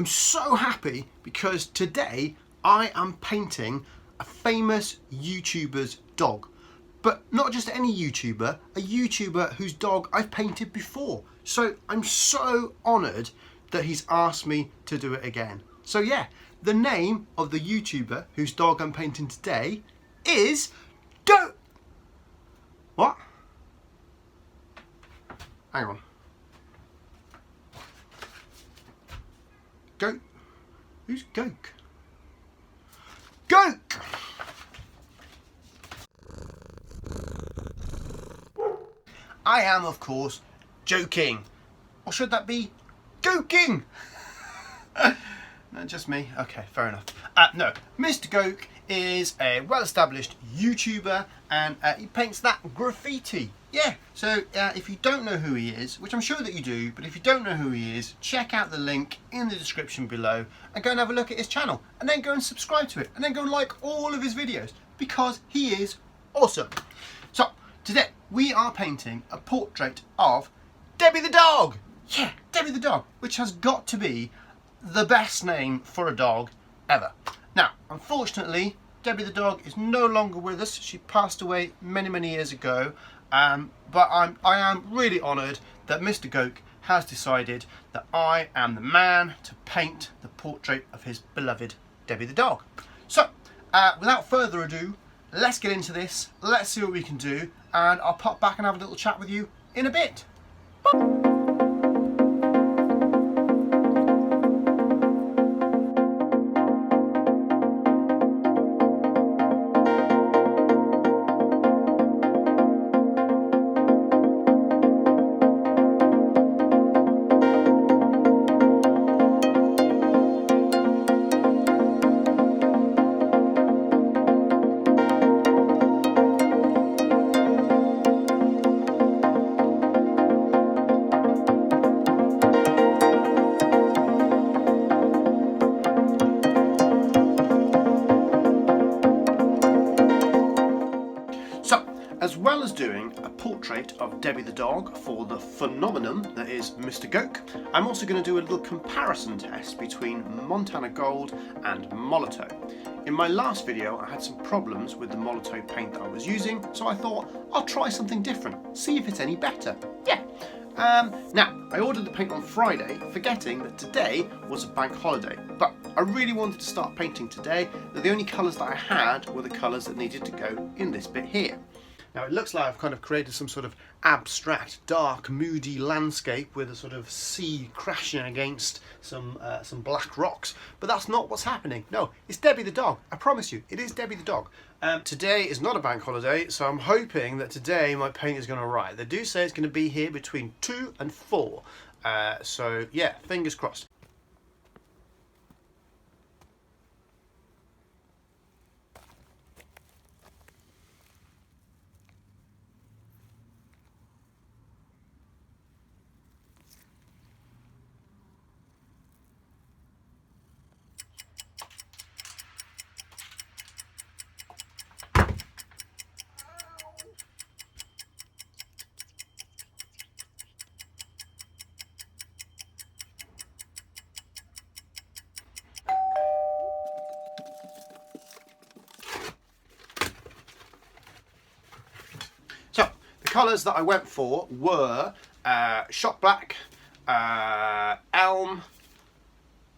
I'm so happy because today I am painting a famous YouTuber's dog. But not just any YouTuber, a YouTuber whose dog I've painted before. So I'm so honoured that he's asked me to do it again. So yeah, the name of the YouTuber whose dog I'm painting today is What? Hang on. Who's Gokes? Gokes! I am, of course, joking. Or should that be joking? No, just me. Okay, fair enough. No, Mr Gokes is a well-established YouTuber and he paints that graffiti. Yeah, so if you don't know who he is, which I'm sure that you do, but if you don't know who he is, check out the link in the description below and go and have a look at his channel and then go and subscribe to it and then go and like all of his videos because he is awesome. So today we are painting a portrait of Debbie the dog. Yeah, Debbie the dog, which has got to be the best name for a dog ever. Now, unfortunately, Debbie the dog is no longer with us. She passed away many years ago. But I am really honoured that Mr Gokes has decided that I am the man to paint the portrait of his beloved Debbie the dog. So, without further ado, let's get into this. Let's see what we can do, and I'll pop back and have a little chat with you in a bit. Bye. As well as doing a portrait of Debbie the dog for the phenomenon that is Mr Gokes, I'm also going to do a little comparison test between Montana Gold and Molotow. In my last video I had some problems with the Molotow paint that I was using, so I thought I'll try something different, see if it's any better. Yeah. Now, I ordered the paint on Friday, forgetting that today was a bank holiday, but I really wanted to start painting today, that the only colours that I had were the colours that needed to go in this bit here. Now it looks like I've kind of created some sort of abstract, dark, moody landscape with a sort of sea crashing against some black rocks, but that's not what's happening. No, it's Debbie the dog. I promise you, it is Debbie the dog. Today is not a bank holiday, so I'm hoping that today my paint is going to arrive. They do say it's going to be here between 2 and 4, so yeah, fingers crossed. Colours that I went for were shot black, elm,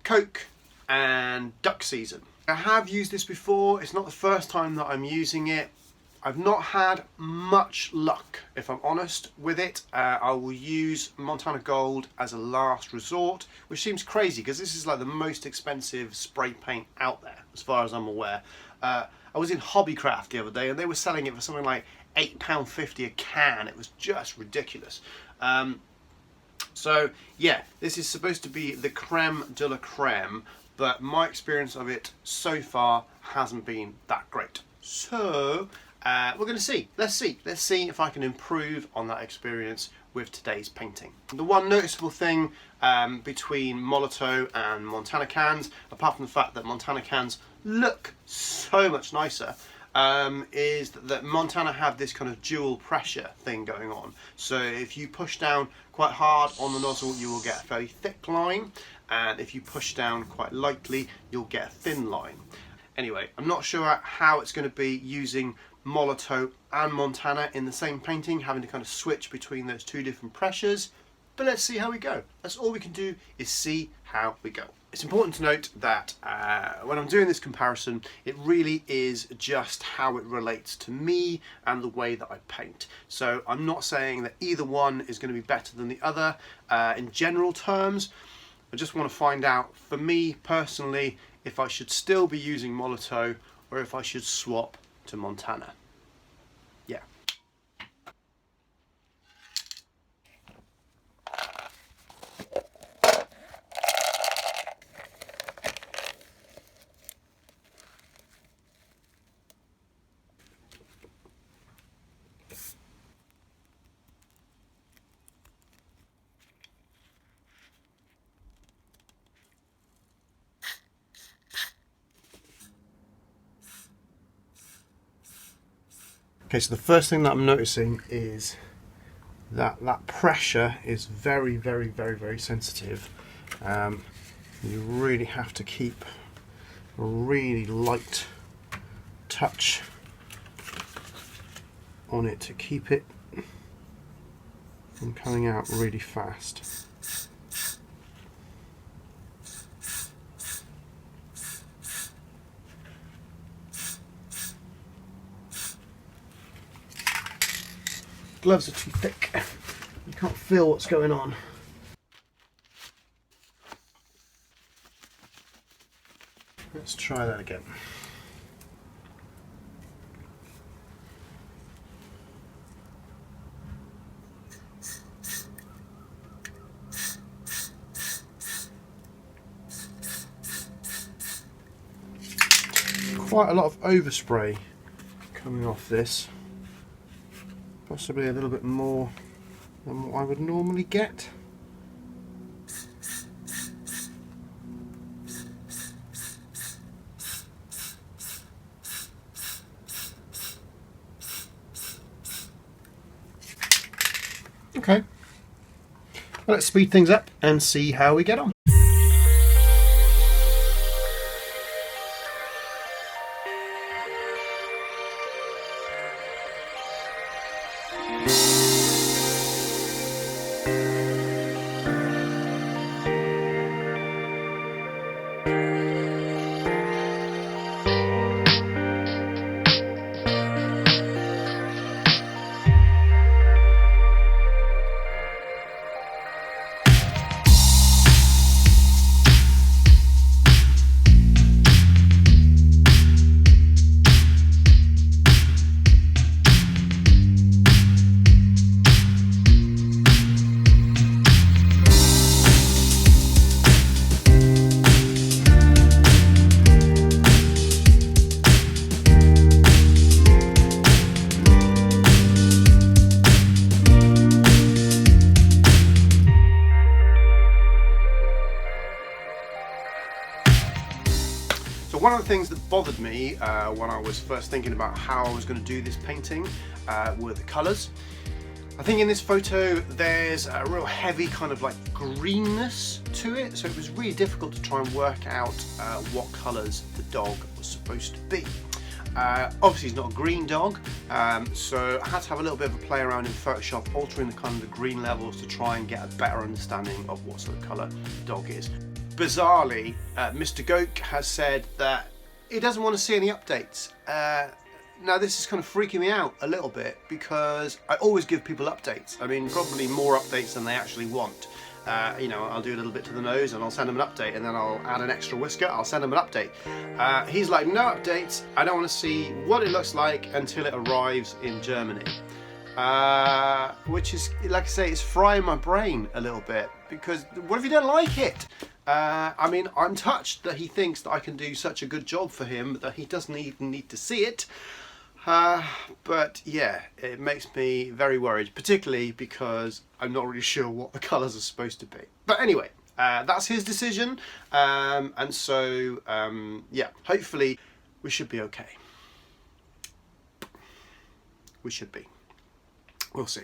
coke and duck season. I have used this before, it's not the first time that I'm using it. I've not had much luck, if I'm honest, with it. I will use Montana Gold as a last resort, which seems crazy because this is like the most expensive spray paint out there, as far as I'm aware. I was in Hobbycraft the other day and they were selling it for something like £8.50 a can. It was just ridiculous. So yeah, this is supposed to be the creme de la creme, but my experience of it so far hasn't been that great. So we're going to see. Let's see if I can improve on that experience with today's painting. The one noticeable thing between Molotow and Montana cans, apart from the fact that Montana cans look so much nicer, is that Montana have this kind of dual pressure thing going on. So if you push down quite hard on the nozzle, you will get a fairly thick line, and if you push down quite lightly, you'll get a thin line. Anyway, I'm not sure how it's going to be using Molotow and Montana in the same painting, having to kind of switch between those two different pressures, but let's see how we go. That's all we can do, is see how we go. It's important to note that when I'm doing this comparison, it really is just how it relates to me and the way that I paint. So I'm not saying that either one is going to be better than the other in general terms. I just want to find out, for me personally, if I should still be using Molotow or if I should swap to Montana. Yeah. Okay, so the first thing that I'm noticing is that that pressure is very, very, very, very sensitive. You really have to keep a really light touch on it to keep it from coming out really fast. Gloves are too thick, you can't feel what's going on. Let's try that again. Quite a lot of overspray coming off this. Possibly a little bit more than what I would normally get. Okay, well, let's speed things up and see how we get on. So one of the things that bothered me when I was first thinking about how I was going to do this painting were the colours. I think in this photo there's a real heavy kind of like greenness to it, so it was really difficult to try and work out what colours the dog was supposed to be. Obviously he's not a green dog, so I had to have a little bit of a play around in Photoshop, altering the kind of the green levels to try and get a better understanding of what sort of colour the dog is. Bizarrely, Mr Gokes has said that he doesn't want to see any updates. Now this is kind of freaking me out a little bit, because I always give people updates. I mean, probably more updates than they actually want. You know, I'll do a little bit to the nose and I'll send them an update, and then I'll add an extra whisker, I'll send them an update. He's like, no updates, I don't want to see what it looks like until it arrives in Germany. Which is, like I say, it's frying my brain a little bit, because what if you don't like it? I mean, I'm touched that he thinks that I can do such a good job for him that he doesn't even need to see it. But yeah, it makes me very worried, particularly because I'm not really sure what the colours are supposed to be. But anyway, that's his decision, and so yeah, hopefully we should be okay. we should be. We'll see.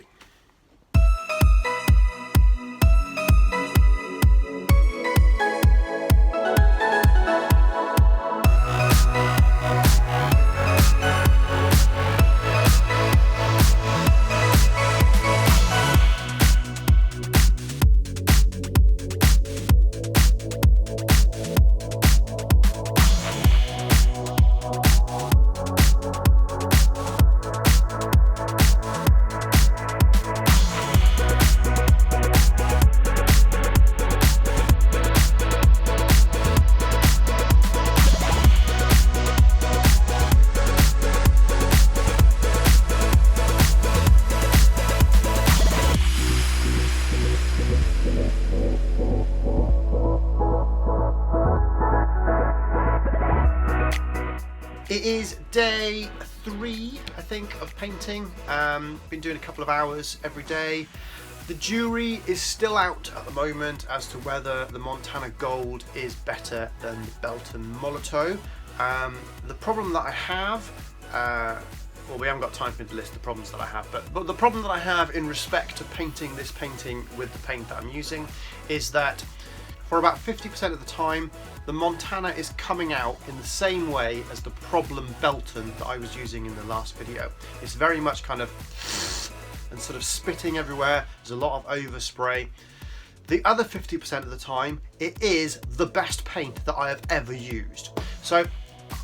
It is day 3, I think, of painting. Been doing a couple of hours every day. The jury is still out at the moment as to whether the Montana Gold is better than the Belton Molotow. The problem that I have, well, we haven't got time for me to list the problems that I have, but the problem that I have in respect to painting this painting with the paint that I'm using is that for about 50% of the time, the Montana is coming out in the same way as the problem Belton that I was using in the last video. It's very much kind of and sort of spitting everywhere. There's a lot of overspray. The other 50% of the time, it is the best paint that I have ever used. So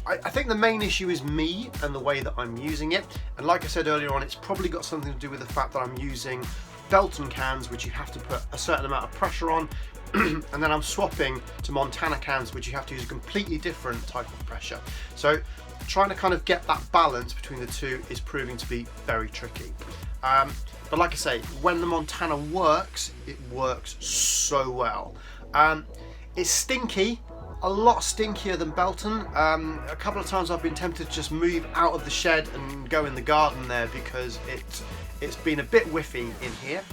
I think the main issue is me and the way that I'm using it. And like I said earlier on, it's probably got something to do with the fact that I'm using Belton cans, which you have to put a certain amount of pressure on, and then I'm swapping to Montana cans, which you have to use a completely different type of pressure. So trying to kind of get that balance between the two is proving to be very tricky. But like I say, when the Montana works, it works so well. It's stinky, a lot stinkier than Belton. A couple of times I've been tempted to just move out of the shed and go in the garden there because it's been a bit whiffy in here.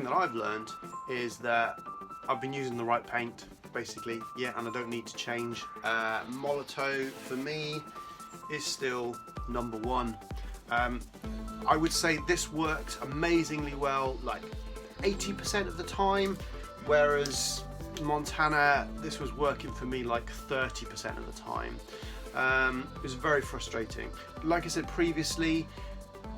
that I've learned is that I've been using the right paint, basically, yeah, and I don't need to change. Molotow, for me, is still number one. I would say this works amazingly well, like 80% of the time, whereas Montana, this was working for me like 30% of the time. It was very frustrating. Like I said previously,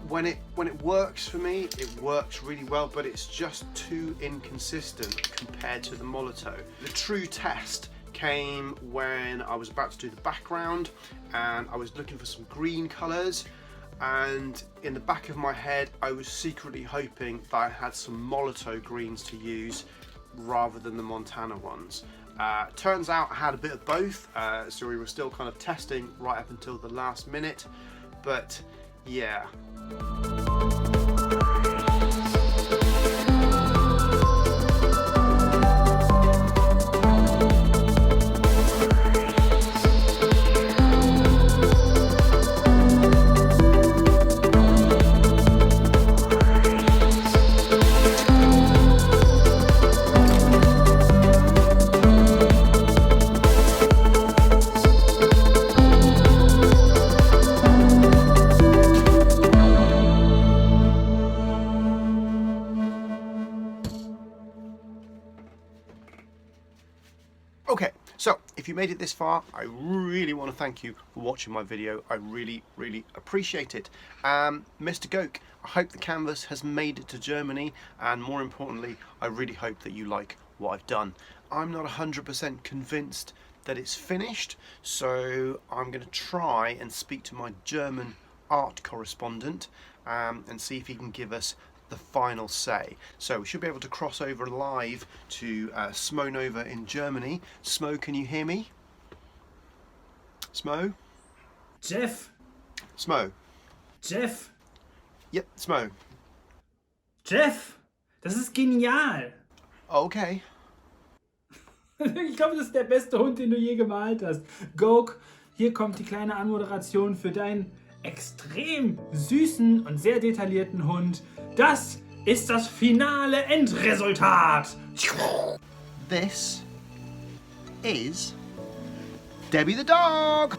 when it works for me, it works really well, but it's just too inconsistent compared to the Molotow. The true test came when I was about to do the background and I was looking for some green colours, and in the back of my head I was secretly hoping that I had some Molotow greens to use rather than the Montana ones. Turns out I had a bit of both, so we were still kind of testing right up until the last minute, but yeah. Okay, so if you made it this far, I really want to thank you for watching my video. I really appreciate it. Mr Gokes, I hope the canvas has made it to Germany, and more importantly, I really hope that you like what I've done. I'm not 100% convinced that it's finished, so I'm going to try and speak to my German art correspondent and see if he can give us the final say. So we should be able to cross over live to Smo Nova in Germany. Smo, can you hear me? Smo? Jeff? Smo? Jeff? Yep, Smo. Jeff, das ist genial. Okay. Ich glaube, das ist der beste Hund, den du je gemalt hast. Gokes, hier kommt die kleine Anmoderation für deinen extrem süßen und sehr detaillierten Hund. Das ist das finale Endresultat. This is Debbie the dog.